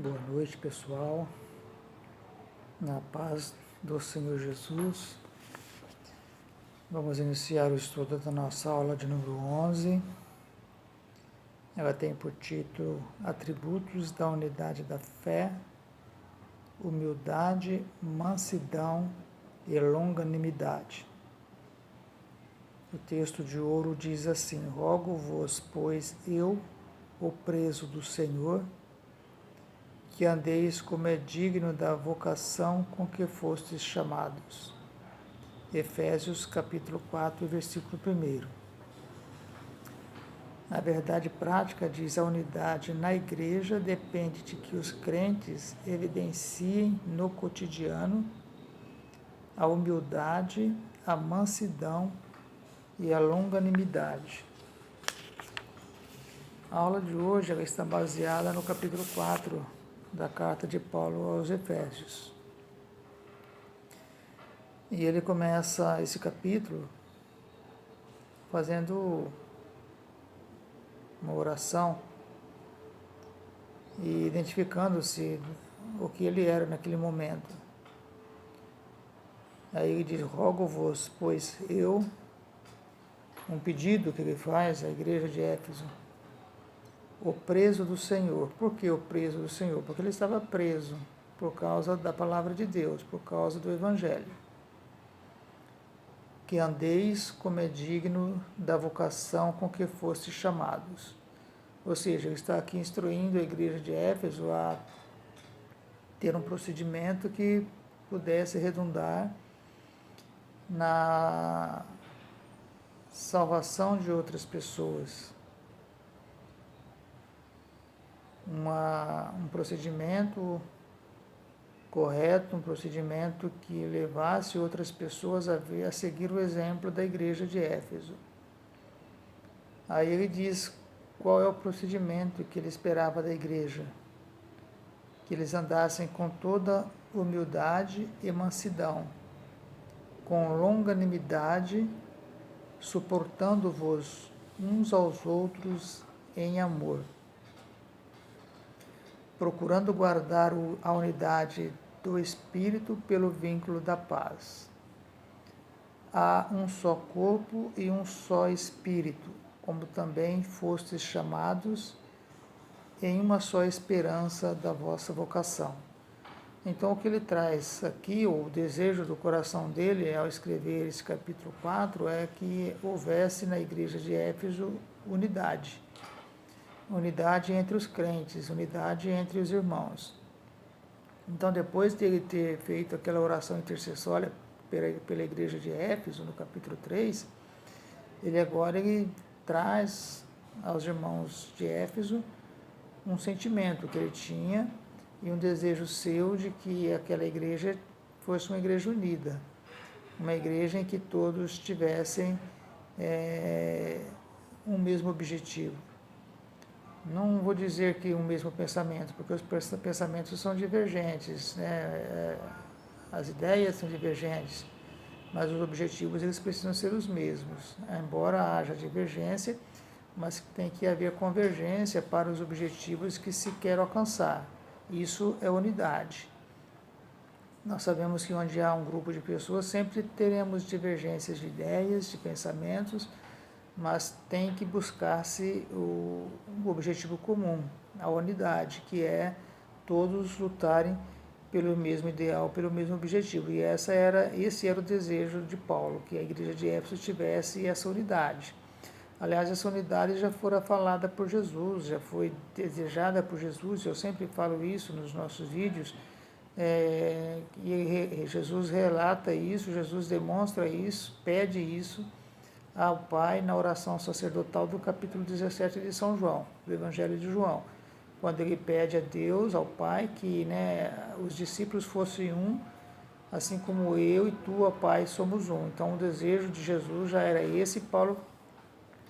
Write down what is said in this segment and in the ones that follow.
Boa noite, pessoal. Na paz do Senhor Jesus. Vamos iniciar o estudo da nossa aula de número 11. Ela tem por título Atributos da Unidade da Fé, Humildade, Mansidão e Longanimidade. O texto de ouro diz assim: Rogo-vos, pois eu, o preso do Senhor, que andeis como é digno da vocação com que fostes chamados. Efésios capítulo 4, versículo 1. Na verdade prática, diz, a unidade na igreja depende de que os crentes evidenciem no cotidiano a humildade, a mansidão e a longanimidade. A aula de hoje ela está baseada no capítulo 4 da carta de Paulo aos Efésios. E ele começa esse capítulo fazendo uma oração e identificando-se o que ele era naquele momento. Aí ele diz: Rogo-vos, pois eu, um pedido que ele faz à igreja de Éfeso, o preso do Senhor. Por que o preso do Senhor? Porque ele estava preso por causa da palavra de Deus, por causa do Evangelho. Que andeis como é digno da vocação com que fostes chamados. Ou seja, ele está aqui instruindo a igreja de Éfeso a ter um procedimento que pudesse redundar na salvação de outras pessoas. Um procedimento correto, um procedimento que levasse outras pessoas a seguir o exemplo da igreja de Éfeso. Aí ele diz qual é o procedimento que ele esperava da igreja: que eles andassem com toda humildade e mansidão, com longanimidade, suportando-vos uns aos outros em amor, procurando guardar a unidade do Espírito pelo vínculo da paz. Há um só corpo e um só Espírito, como também fostes chamados em uma só esperança da vossa vocação. Então, o que ele traz aqui, o desejo do coração dele ao escrever esse capítulo 4, é que houvesse na igreja de Éfeso unidade. Unidade entre os crentes, unidade entre os irmãos. Então, depois de ele ter feito aquela oração intercessória pela igreja de Éfeso, no capítulo 3, ele traz aos irmãos de Éfeso um sentimento que ele tinha e um desejo seu de que aquela igreja fosse uma igreja unida, uma igreja em que todos tivessem um mesmo objetivo. Não vou dizer que um mesmo pensamento, porque os pensamentos são divergentes, né? As ideias são divergentes, mas os objetivos eles precisam ser os mesmos. Embora haja divergência, mas tem que haver convergência para os objetivos que se quer alcançar. Isso é unidade. Nós sabemos que onde há um grupo de pessoas sempre teremos divergências de ideias, de pensamentos, mas tem que buscar-se o objetivo comum, a unidade, que é todos lutarem pelo mesmo ideal, pelo mesmo objetivo. E esse era o desejo de Paulo, que a igreja de Éfeso tivesse essa unidade. Aliás, essa unidade já fora falada por Jesus, já foi desejada por Jesus, eu sempre falo isso nos nossos vídeos, e Jesus relata isso, Jesus demonstra isso, pede isso ao Pai na oração sacerdotal do capítulo 17 de São João, do Evangelho de João, quando ele pede a Deus, ao Pai, que os discípulos fossem um, assim como eu e tu, ó Pai, somos um. Então o desejo de Jesus já era esse, e Paulo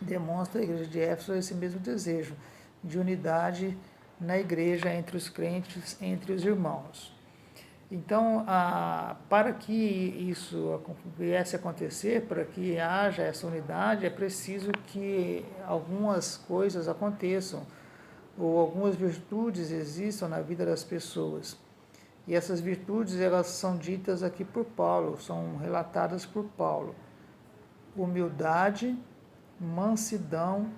demonstra à igreja de Éfeso esse mesmo desejo de unidade na igreja, entre os crentes, entre os irmãos. Então, para que isso viesse a acontecer, para que haja essa unidade, é preciso que algumas coisas aconteçam. ou algumas virtudes existam na vida das pessoas. E essas virtudes, elas são ditas aqui por Paulo, são relatadas por Paulo. Humildade, mansidão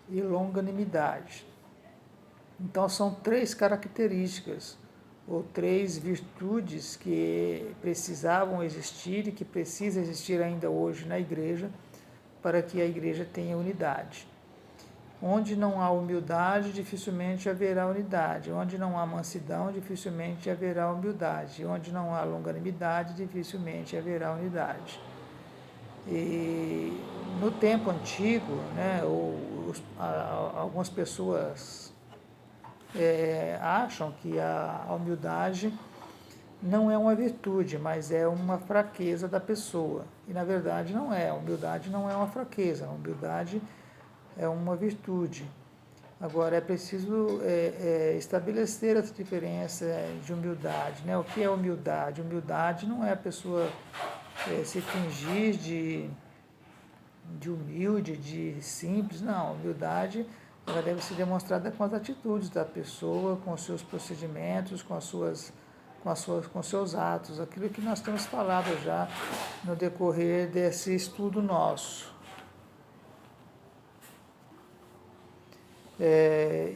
e longanimidade. Então, são 3 características, ou 3 virtudes que precisavam existir e que precisa existir ainda hoje na igreja, para que a igreja tenha unidade. Onde não há humildade, dificilmente haverá unidade. Onde não há mansidão, dificilmente haverá humildade. Onde não há longanimidade, dificilmente haverá unidade. E no tempo antigo, né, algumas pessoas acham que a humildade não é uma virtude, mas é uma fraqueza da pessoa. E na verdade não é. A humildade não é uma fraqueza. A humildade é uma virtude. Agora, é preciso estabelecer essa diferença de humildade, né? O que é humildade? Humildade não é a pessoa se fingir de humilde, de simples, não. A humildade, ela deve ser demonstrada com as atitudes da pessoa, com os seus procedimentos, com seus atos, aquilo que nós temos falado já no decorrer desse estudo nosso.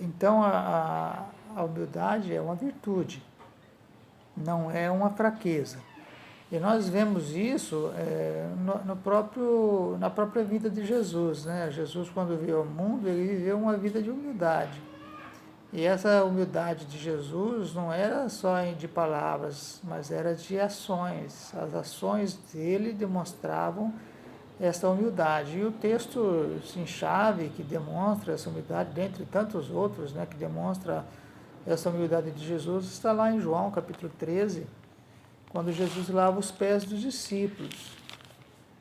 Então, a humildade é uma virtude, não é uma fraqueza. E nós vemos isso na própria vida de Jesus, né? Jesus, quando veio ao mundo, ele viveu uma vida de humildade. E essa humildade de Jesus não era só de palavras, mas era de ações. As ações dele demonstravam essa humildade. E o texto em chave que demonstra essa humildade, dentre tantos outros, né, que demonstra essa humildade de Jesus, está lá em João, capítulo 13, quando Jesus lava os pés dos discípulos.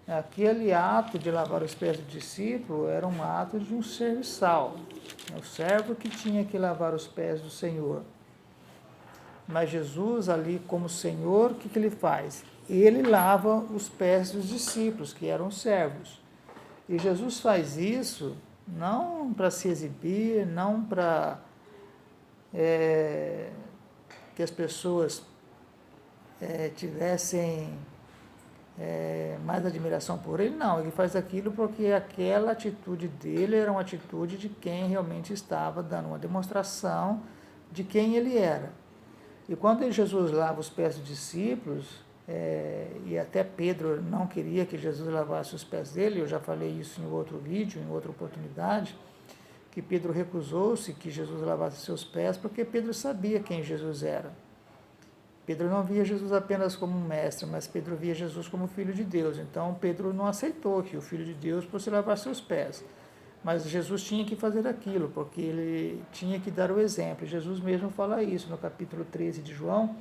Aquele ato de lavar os pés do discípulo era um ato de um serviçal, o servo que tinha que lavar os pés do Senhor. Mas Jesus, ali como Senhor, o que ele faz? Ele lava os pés dos discípulos, que eram servos. E Jesus faz isso não para se exibir, não para que as pessoas tivessem mais admiração por ele, não. Ele faz aquilo porque aquela atitude dele era uma atitude de quem realmente estava dando uma demonstração de quem ele era. E quando Jesus lava os pés dos discípulos, e até Pedro não queria que Jesus lavasse os pés dele, eu já falei isso em outro vídeo, em outra oportunidade, que Pedro recusou-se que Jesus lavasse seus pés, porque Pedro sabia quem Jesus era. Pedro não via Jesus apenas como um mestre, mas Pedro via Jesus como Filho de Deus. Então Pedro não aceitou que o Filho de Deus fosse lavar seus pés. Mas Jesus tinha que fazer aquilo, porque ele tinha que dar o exemplo. Jesus mesmo fala isso no capítulo 13 de João.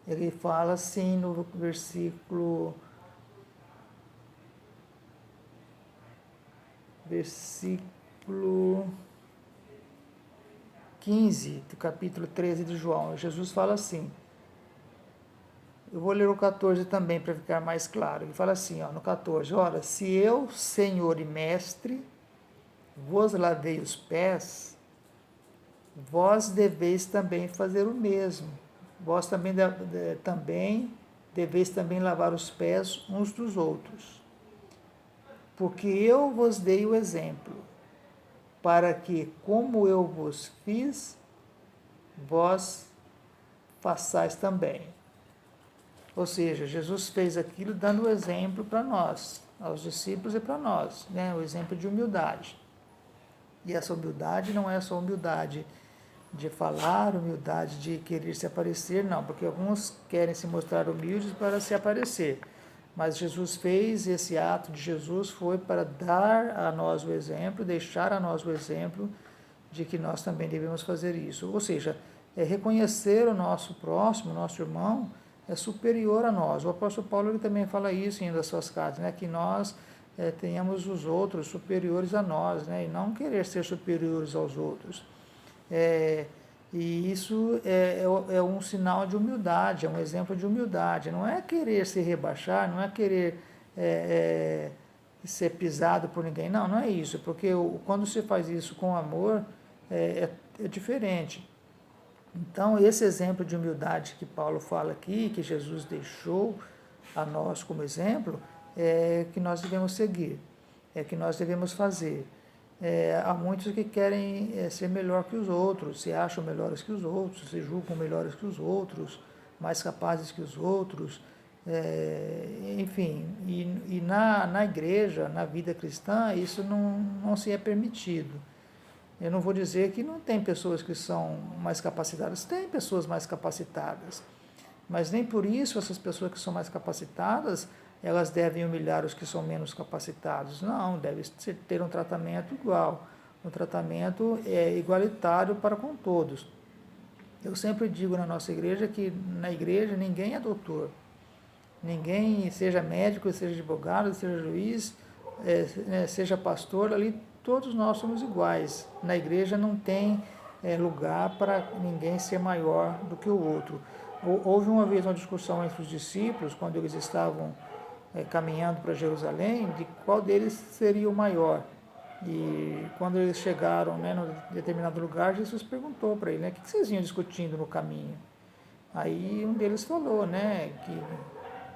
Ele fala assim no versículo 15 do capítulo 13 de João. Jesus fala assim, eu vou ler o 14 também para ficar mais claro. Ele fala assim, no 14, ora, se eu, Senhor e Mestre, vos lavei os pés, vós deveis também fazer o mesmo. Vós também deveis também lavar os pés uns dos outros. Porque eu vos dei o exemplo, para que, como eu vos fiz, vós façais também. Ou seja, Jesus fez aquilo dando o exemplo para nós, aos discípulos e para nós, né? O exemplo de humildade. E essa humildade não é só humildade de falar, humildade de querer se aparecer, não, porque alguns querem se mostrar humildes para se aparecer. Mas Jesus fez, esse ato de Jesus foi para dar a nós o exemplo, deixar a nós o exemplo de que nós também devemos fazer isso. Ou seja, reconhecer o nosso próximo, o nosso irmão, é superior a nós. O apóstolo Paulo ele também fala isso em uma das suas cartas, né? Que nós tenhamos os outros superiores a nós, né? E não querer ser superiores aos outros. E isso é um sinal de humildade, é um exemplo de humildade. Não é querer se rebaixar, não é querer ser pisado por ninguém. Não, não é isso. Porque quando se faz isso com amor, é diferente. Então, esse exemplo de humildade que Paulo fala aqui, que Jesus deixou a nós como exemplo, é que nós devemos seguir, é que nós devemos fazer. Há muitos que querem ser melhor que os outros, se acham melhores que os outros, se julgam melhores que os outros, mais capazes que os outros, enfim. E na igreja, na vida cristã, isso não se é permitido. Eu não vou dizer que não tem pessoas que são mais capacitadas, tem pessoas mais capacitadas, mas nem por isso essas pessoas que são mais capacitadas, elas devem humilhar os que são menos capacitados. Não, deve ter um tratamento igual, um tratamento igualitário para com todos. Eu sempre digo na nossa igreja que na igreja ninguém é doutor, ninguém, seja médico, seja advogado, seja juiz, seja pastor, ali todos nós somos iguais. Na igreja não tem lugar para ninguém ser maior do que o outro. Houve uma vez uma discussão entre os discípulos, quando eles estavam caminhando para Jerusalém, de qual deles seria o maior. E quando eles chegaram, num determinado lugar, Jesus perguntou para ele, o que vocês vinham discutindo no caminho? Aí um deles falou, que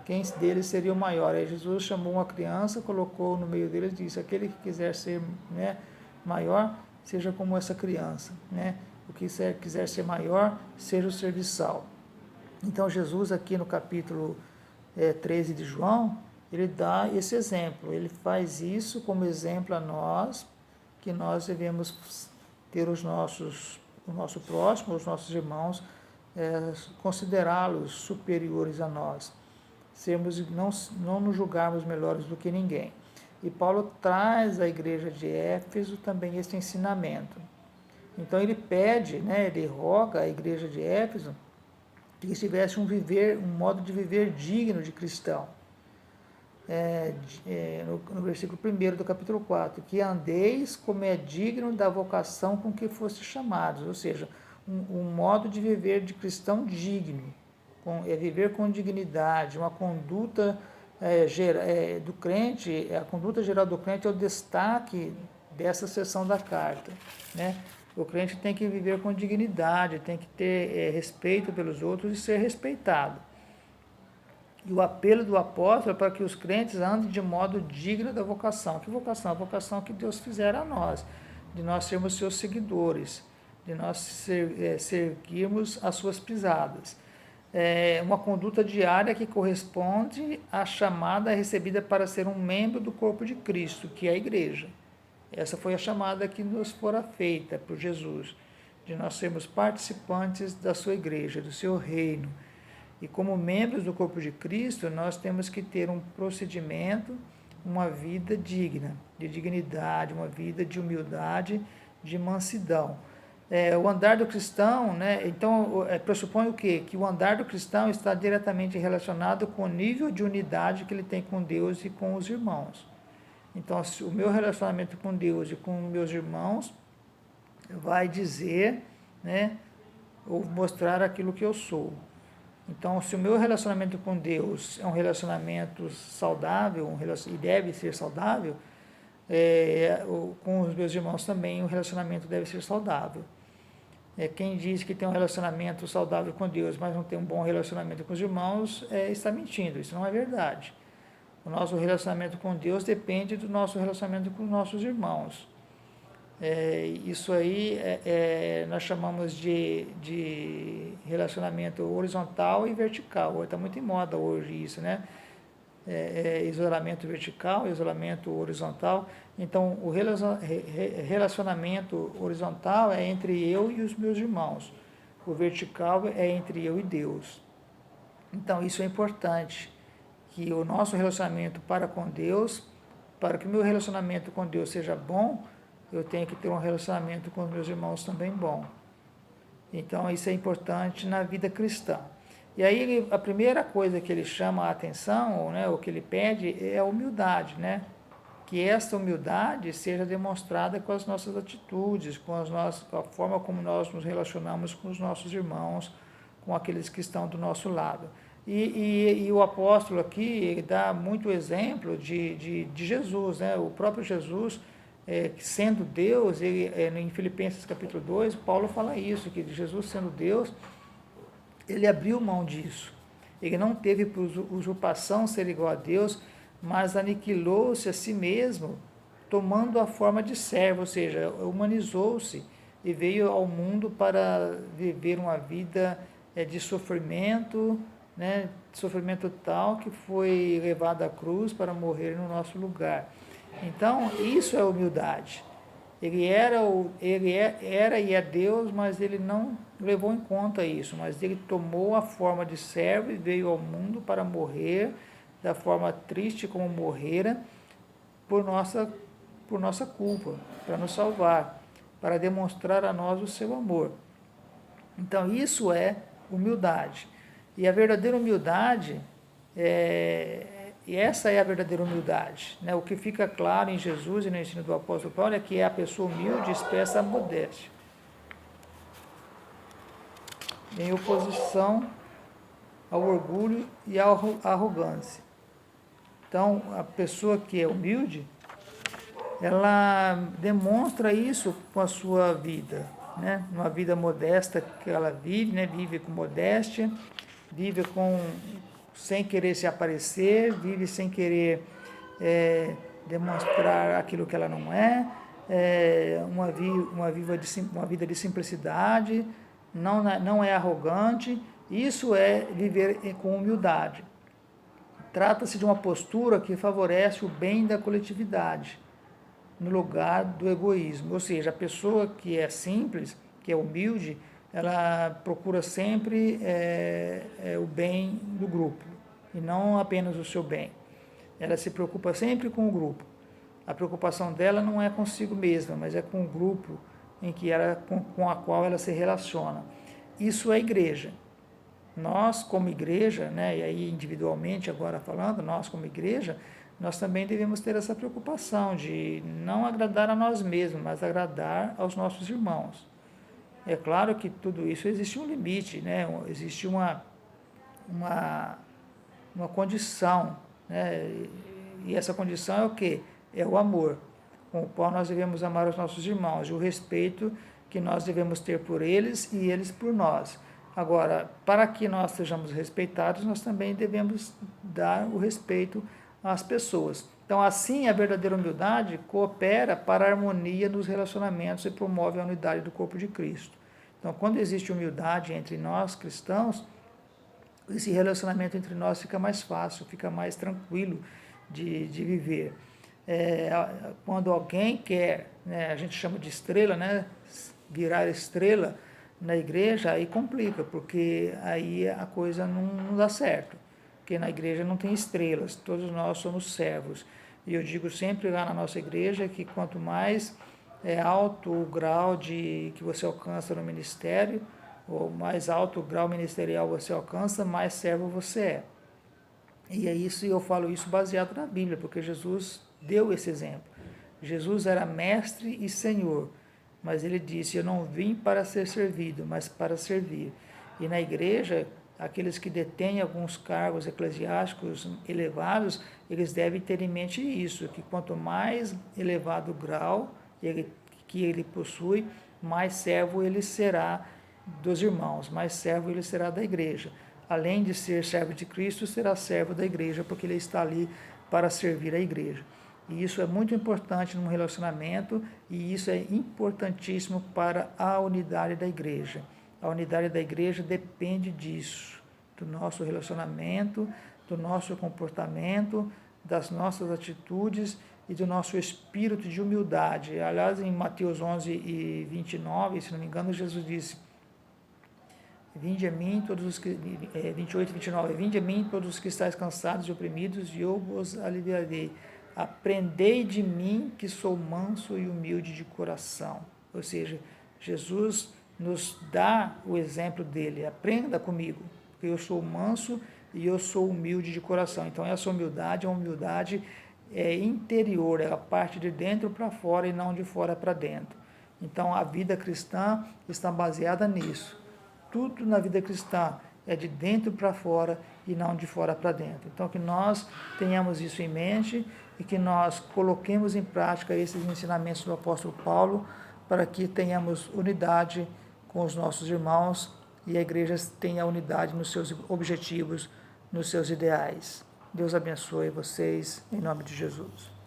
quem deles seria o maior. Aí Jesus chamou uma criança, colocou no meio deles e disse, aquele que quiser ser maior, seja como essa criança. O que quiser ser maior, seja o serviçal. Então Jesus aqui no capítulo 13 de João, ele dá esse exemplo, ele faz isso como exemplo a nós, que nós devemos ter o nosso próximo, os nossos irmãos, considerá-los superiores a nós, não nos julgarmos melhores do que ninguém. E Paulo traz à igreja de Éfeso também esse ensinamento. Então ele pede, ele roga à igreja de Éfeso que tivesse um modo de viver digno de cristão. No versículo 1 do capítulo 4, que andeis como é digno da vocação com que foste chamados, ou seja, um modo de viver de cristão digno, viver com dignidade, uma conduta do crente, a conduta geral do crente é o destaque dessa seção da carta, O crente tem que viver com dignidade, tem que ter respeito pelos outros e ser respeitado. E o apelo do apóstolo é para que os crentes andem de modo digno da vocação. Que vocação? A vocação que Deus fizer a nós, de nós sermos seus seguidores, de nós seguirmos as suas pisadas. Uma conduta diária que corresponde à chamada recebida para ser um membro do corpo de Cristo, que é a igreja. Essa foi a chamada que nos fora feita por Jesus, de nós sermos participantes da sua igreja, do seu reino. E como membros do corpo de Cristo, nós temos que ter um procedimento, uma vida digna, de dignidade, uma vida de humildade, de mansidão. O andar do cristão, então, pressupõe o quê? Que o andar do cristão está diretamente relacionado com o nível de unidade que ele tem com Deus e com os irmãos. Então, o meu relacionamento com Deus e com meus irmãos vai dizer, ou mostrar aquilo que eu sou. Então, se o meu relacionamento com Deus é um relacionamento saudável, e deve ser saudável, com os meus irmãos também o relacionamento deve ser saudável. Quem diz que tem um relacionamento saudável com Deus, mas não tem um bom relacionamento com os irmãos, está mentindo, isso não é verdade. O nosso relacionamento com Deus depende do nosso relacionamento com os nossos irmãos. Isso aí nós chamamos de relacionamento horizontal e vertical. Está muito em moda hoje isso, isolamento vertical, isolamento horizontal. Então, o relacionamento horizontal é entre eu e os meus irmãos. O vertical é entre eu e Deus. Então, isso é importante, que o nosso relacionamento para com Deus, para que o meu relacionamento com Deus seja bom, eu tenho que ter um relacionamento com os meus irmãos também bom. Então, isso é importante na vida cristã. E aí, a primeira coisa que ele chama a atenção, o que ele pede, é a humildade, Que esta humildade seja demonstrada com as nossas atitudes, com a forma como nós nos relacionamos com os nossos irmãos, com aqueles que estão do nosso lado. E o apóstolo aqui dá muito exemplo de Jesus, O próprio Jesus sendo Deus, em Filipenses capítulo 2, Paulo fala isso, que Jesus sendo Deus, ele abriu mão disso. Ele não teve por usurpação ser igual a Deus, mas aniquilou-se a si mesmo, tomando a forma de servo, ou seja, humanizou-se e veio ao mundo para viver uma vida de sofrimento, né, sofrimento tal que foi levado à cruz para morrer no nosso lugar. Então, isso é humildade. Ele era e é Deus, mas ele não levou em conta isso, mas ele tomou a forma de servo e veio ao mundo para morrer da forma triste como morrera por nossa culpa, para nos salvar, para demonstrar a nós o seu amor. Então, isso é humildade. E a verdadeira humildade e essa é a verdadeira humildade. Né? O que fica claro em Jesus e no ensino do apóstolo Paulo é que a pessoa humilde expressa a modéstia, em oposição ao orgulho e à arrogância. Então, a pessoa que é humilde, ela demonstra isso com a sua vida, né? Uma vida modesta que ela vive, né? Vive com modéstia, vive sem querer se aparecer, vive sem querer demonstrar aquilo que ela não é, uma vida de simplicidade, não é arrogante. Isso é viver com humildade. Trata-se de uma postura que favorece o bem da coletividade, no lugar do egoísmo. Ou seja, a pessoa que é simples, que é humilde, ela procura sempre o bem do grupo, e não apenas o seu bem. Ela se preocupa sempre com o grupo. A preocupação dela não é consigo mesma, mas é com o grupo com a qual ela se relaciona. Isso é igreja. Nós, como igreja, né, e aí individualmente agora falando, nós como igreja, nós também devemos ter essa preocupação de não agradar a nós mesmos, mas agradar aos nossos irmãos. É claro que tudo isso existe um limite, né? Existe uma condição, né? E essa condição é o quê? É o amor, com o qual nós devemos amar os nossos irmãos, e o respeito que nós devemos ter por eles e eles por nós. Agora, para que nós sejamos respeitados, nós também devemos dar o respeito às pessoas. Então, assim, a verdadeira humildade coopera para a harmonia nos relacionamentos e promove a unidade do corpo de Cristo. Então, quando existe humildade entre nós, cristãos, esse relacionamento entre nós fica mais fácil, fica mais tranquilo de viver. Quando alguém quer, né, a gente chama de estrela, né, virar estrela na igreja, aí complica, porque aí a coisa não dá certo. Porque na igreja não tem estrelas, todos nós somos servos. E eu digo sempre lá na nossa igreja que quanto mais alto o grau que você alcança no ministério, ou mais alto o grau ministerial você alcança, mais servo você é. E é isso, e eu falo isso baseado na Bíblia, porque Jesus deu esse exemplo. Jesus era mestre e senhor, mas ele disse: eu não vim para ser servido, mas para servir. E na igreja, aqueles que detêm alguns cargos eclesiásticos elevados, eles devem ter em mente isso, que quanto mais elevado o grau que ele possui, mais servo ele será dos irmãos, mais servo ele será da igreja. Além de ser servo de Cristo, será servo da igreja, porque ele está ali para servir a igreja. E isso é muito importante no relacionamento, e isso é importantíssimo para a unidade da igreja. A unidade da igreja depende disso, do nosso relacionamento, do nosso comportamento, das nossas atitudes e do nosso espírito de humildade. Aliás, em Mateus 11:29, se não me engano, Jesus disse: Vinde a mim, todos os que, 28 e 29, vinde a mim, todos os que estáis cansados e oprimidos, e eu vos aliviarei. Aprendei de mim, que sou manso e humilde de coração. Ou seja, Jesus nos dá o exemplo dele. Aprenda comigo, porque eu sou manso e eu sou humilde de coração. Então, essa humildade é uma humildade interior, ela parte de dentro para fora e não de fora para dentro. Então, a vida cristã está baseada nisso. Tudo na vida cristã é de dentro para fora e não de fora para dentro. Então, que nós tenhamos isso em mente e que nós coloquemos em prática esses ensinamentos do apóstolo Paulo para que tenhamos unidade com os nossos irmãos e a igreja tenha unidade nos seus objetivos, nos seus ideais. Deus abençoe vocês, em nome de Jesus.